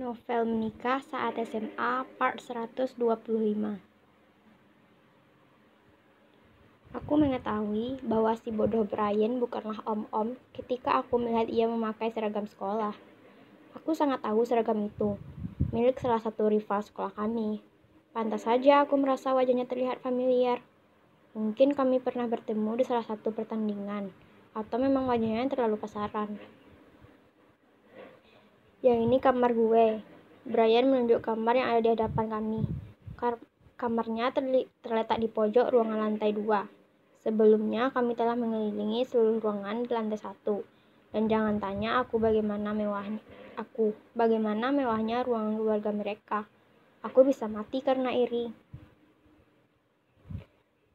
Novel menikah saat SMA part 125. Aku mengetahui bahwa si bodoh Brian bukanlah om-om ketika aku melihat ia memakai seragam sekolah. Aku sangat tahu seragam itu, milik salah satu rival sekolah kami. Pantas saja aku merasa wajahnya terlihat familiar. Mungkin kami pernah bertemu di salah satu pertandingan, atau memang wajahnya terlalu pasaran. Yang ini kamar gue. Brian menunjuk kamar yang ada di hadapan kami. Kamarnya terletak di pojok ruangan lantai 2. Sebelumnya kami telah mengelilingi seluruh ruangan di lantai 1. Dan jangan tanya aku bagaimana mewahnya ruangan keluarga mereka. Aku bisa mati karena iri.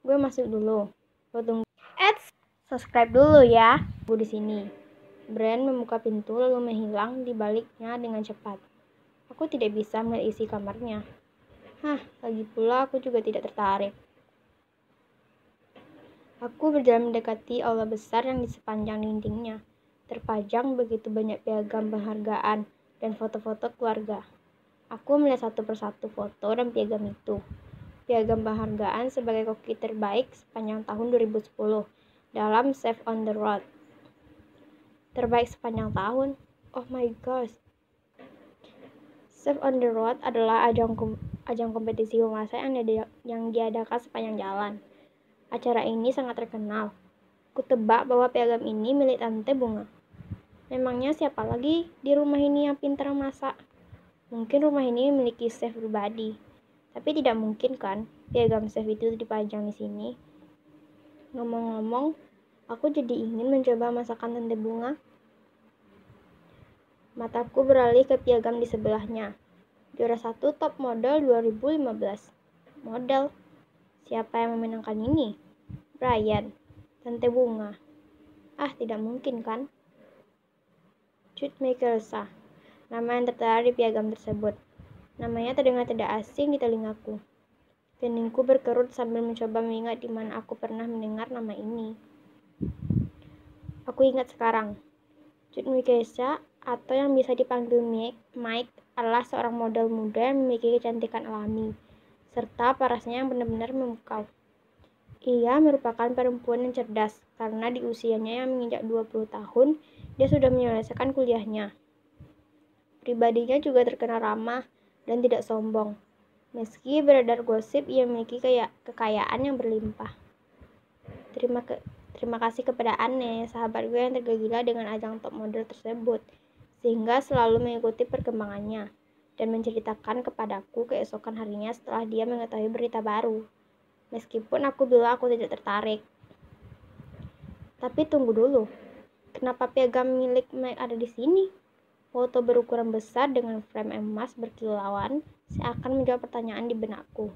Gue masuk dulu. Lo tunggu. Subscribe dulu ya. Gue di sini. Brian membuka pintu lalu menghilang di baliknya dengan cepat. Aku tidak bisa melihat isi kamarnya. Lagi pula aku juga tidak tertarik. Aku berjalan mendekati aula besar yang di sepanjang dindingnya terpajang begitu banyak piagam penghargaan dan foto-foto keluarga. Aku melihat satu persatu foto dan piagam itu. Piagam penghargaan sebagai koki terbaik sepanjang tahun 2010 dalam Save on the Road. Terbaik sepanjang tahun? Oh my gosh. Save on the Road adalah ajang kompetisi memasak yang diadakan sepanjang jalan. Acara ini sangat terkenal. Kutebak bahwa piagam ini milik Tante Bunga. Memangnya siapa lagi di rumah ini yang pintar memasak? Mungkin rumah ini memiliki chef pribadi. Tapi tidak mungkin kan piagam chef itu dipajang di sini. Ngomong-ngomong, aku jadi ingin mencoba masakan Tante Bunga. Mataku beralih ke piagam di sebelahnya. Juara 1 top model 2015. Model? Siapa yang memenangkan ini? Brian. Tante Bunga. Tidak mungkin kan? Cut Mekelsa. Nama yang tertera di piagam tersebut. Namanya terdengar tidak asing di telingaku. Keningku berkerut sambil mencoba mengingat di mana aku pernah mendengar nama ini. Aku ingat sekarang. Cut Mekelsa, atau yang bisa dipanggil Mike, adalah seorang model muda yang memiliki kecantikan alami, serta parasnya yang benar-benar memukau. Ia merupakan perempuan yang cerdas, karena di usianya yang menginjak 20 tahun, dia sudah menyelesaikan kuliahnya. Pribadinya juga terkenal ramah dan tidak sombong. Meski beredar gosip, ia memiliki kekayaan yang berlimpah. Terima kasih kepada Anne, sahabat gue yang tergila-gila dengan ajang top model tersebut, sehingga selalu mengikuti perkembangannya dan menceritakan kepadaku keesokan harinya setelah dia mengetahui berita baru. Meskipun aku bilang aku tidak tertarik. Tapi tunggu dulu, kenapa piagam milik Mike ada di sini? Foto berukuran besar dengan frame emas berkilauan seakan menjawab pertanyaan di benakku.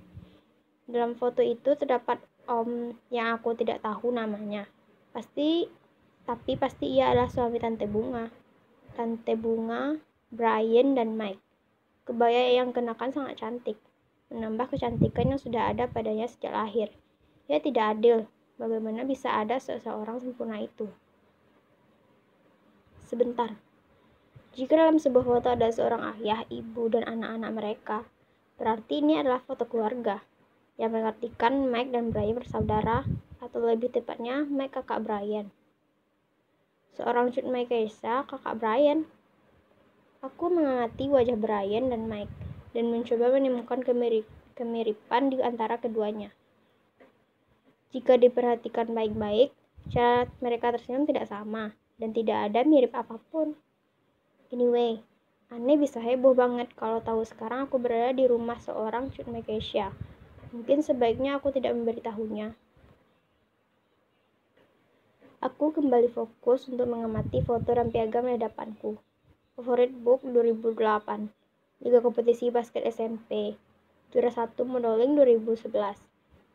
Dalam foto itu terdapat om yang aku tidak tahu namanya. Tapi pasti ia adalah suami Tante Bunga. Tante Bunga, Brian, dan Mike. Kebaya yang kenakan sangat cantik, menambah kecantikan yang sudah ada padanya sejak lahir. Ya tidak adil, bagaimana bisa ada seseorang sempurna itu? Sebentar. Jika dalam sebuah foto ada seorang ayah, ibu, dan anak-anak mereka, berarti ini adalah foto keluarga, yang mengartikan Mike dan Brian bersaudara, atau lebih tepatnya Mike kakak Brian. Seorang Cut Mekelsa, kakak Brian. Aku mengamati wajah Brian dan Mike, dan mencoba menemukan kemiripan di antara keduanya. Jika diperhatikan baik-baik, cara mereka tersenyum tidak sama, dan tidak ada mirip apapun. Anyway, Anne bisa heboh banget kalau tahu sekarang aku berada di rumah seorang Cut Mekelsa. Mungkin sebaiknya aku tidak memberitahunya. Aku kembali fokus untuk mengamati foto dan piagam di hadapanku. Favorit Book 2008, Liga Kompetisi Basket SMP, Juara 1 Modeling 2011,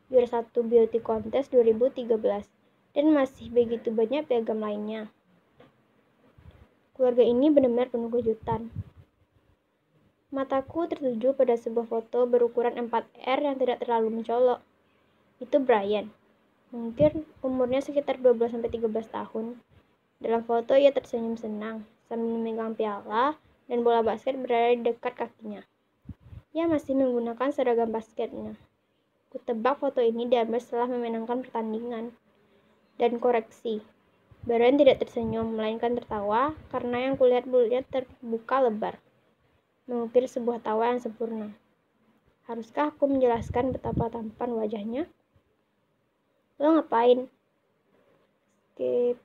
Juara 1 Beauty Contest 2013, dan masih begitu banyak piagam lainnya. Keluarga ini benar-benar penuh kejutan. Mataku tertuju pada sebuah foto berukuran 4R yang tidak terlalu mencolok. Itu Brian. Mungkin umurnya sekitar 12-13 tahun. Dalam foto ia tersenyum senang sambil memegang piala dan bola basket berada di dekat kakinya. Ia masih menggunakan seragam basketnya. Kutebak foto ini diambil setelah memenangkan pertandingan. Dan koreksi, Brian tidak tersenyum, melainkan tertawa karena yang kulihat mulutnya terbuka lebar, mengukir sebuah tawa yang sempurna. Haruskah aku menjelaskan betapa tampan wajahnya? Lo ngapain? Skip.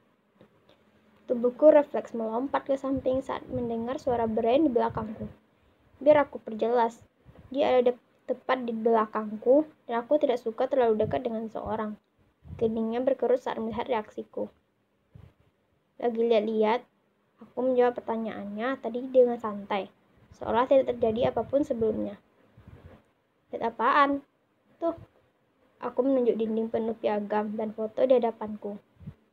Tubuhku refleks melompat ke samping saat mendengar suara Brian di belakangku. Biar aku perjelas, dia ada tepat di belakangku dan aku tidak suka terlalu dekat dengan seseorang. Keningnya berkerut saat melihat reaksiku. Lagi lihat-lihat, aku menjawab pertanyaannya tadi dengan santai, seolah tidak terjadi apapun sebelumnya. Lihat apaan? Tuh, aku menunjuk dinding penuh piagam dan foto di hadapanku.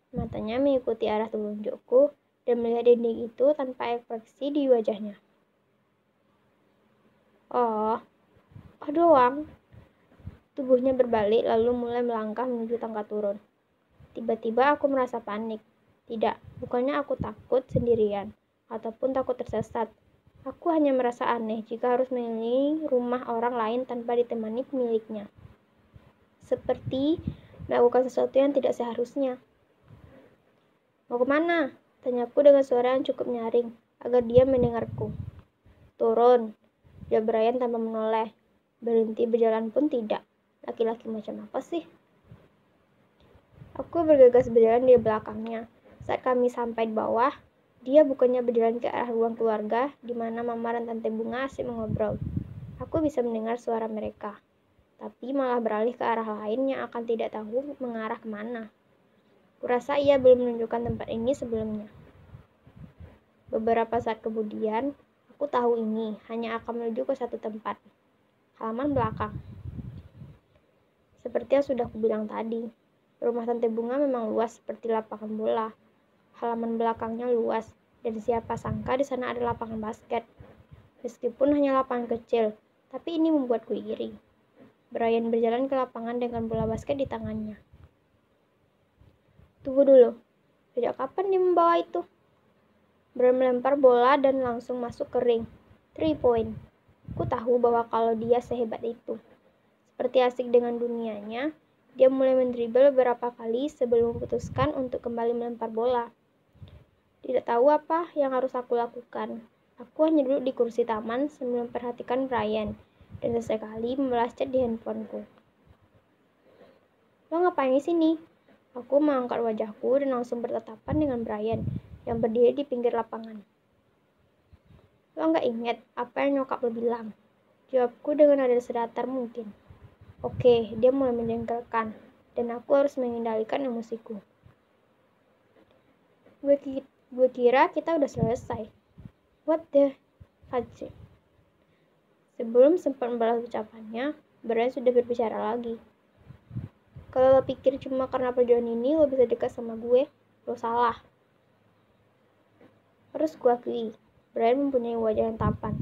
Matanya mengikuti arah telunjukku dan melihat dinding itu tanpa ekspresi di wajahnya. Oh doang. Tubuhnya berbalik lalu mulai melangkah menuju tangga turun. Tiba-tiba aku merasa panik. Tidak, bukannya aku takut sendirian ataupun takut tersesat. Aku hanya merasa aneh jika harus mengelilingi rumah orang lain tanpa ditemani pemiliknya. Seperti melakukan sesuatu yang tidak seharusnya. Mau kemana? Tanyaku dengan suara yang cukup nyaring agar dia mendengarku. Turun, jawab Brian tanpa menoleh. Berhenti berjalan pun tidak. Laki-laki macam apa sih? Aku bergegas berjalan di belakangnya. Saat kami sampai di bawah, dia bukannya berjalan ke arah ruang keluarga di mana Mama dan Tante Bunga asik mengobrol. Aku bisa mendengar suara mereka, tapi malah beralih ke arah lain yang akan tidak tahu mengarah kemana. Kurasa ia belum menunjukkan tempat ini sebelumnya. Beberapa saat kemudian, aku tahu ini hanya akan menuju ke satu tempat, halaman belakang. Seperti yang sudah kubilang tadi, rumah Tante Bunga memang luas seperti lapangan bola. Halaman belakangnya luas, dan siapa sangka di sana ada lapangan basket. Meskipun hanya lapangan kecil, tapi ini membuatku iri. Brian berjalan ke lapangan dengan bola basket di tangannya. Tunggu dulu, sejak kapan dia membawa itu? Brian melempar bola dan langsung masuk ke ring. 3 point. Aku tahu bahwa kalau dia sehebat itu. Seperti asik dengan dunianya, dia mulai mendribel beberapa kali sebelum memutuskan untuk kembali melempar bola. Tidak tahu apa yang harus aku lakukan. Aku hanya duduk di kursi taman sambil memperhatikan Brian dan sesekali membalas chat di handphoneku. Lo ngapain di sini? Aku mengangkat wajahku dan langsung bertatapan dengan Brian yang berdiri di pinggir lapangan. Lo nggak ingat apa yang nyokap lo bilang? Jawabku dengan nada sedatar mungkin. Oke, dia mulai menjengkelkan dan aku harus mengendalikan emosiku. Gue kira kita udah selesai. What the fudge? Sebelum sempat membalas ucapannya, Brian sudah berbicara lagi. Kalau lo pikir cuma karena perjuangan ini lo bisa dekat sama gue, lo salah. Harus gue akui, Brian mempunyai wajah yang tampan.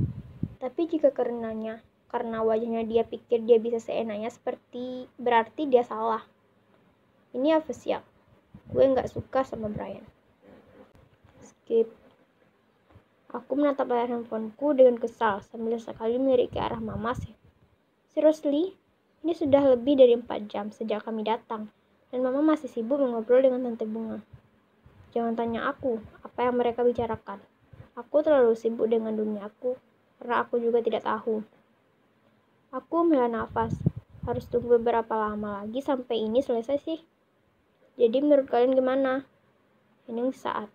Tapi jika karena wajahnya dia pikir dia bisa seenaknya berarti dia salah. Ini apa sih? Gue nggak suka sama Brian. Skip. Aku menatap layar handphoneku dengan kesal sambil sekali melirik ke arah Mama. Seriously? Ini sudah lebih dari 4 jam sejak kami datang, dan Mama masih sibuk mengobrol dengan Tante Bunga. Jangan tanya aku apa yang mereka bicarakan. Aku terlalu sibuk dengan duniaku, karena aku juga tidak tahu. Aku menghela nafas. Harus tunggu beberapa lama lagi sampai ini selesai sih. Jadi menurut kalian gimana? Ini saat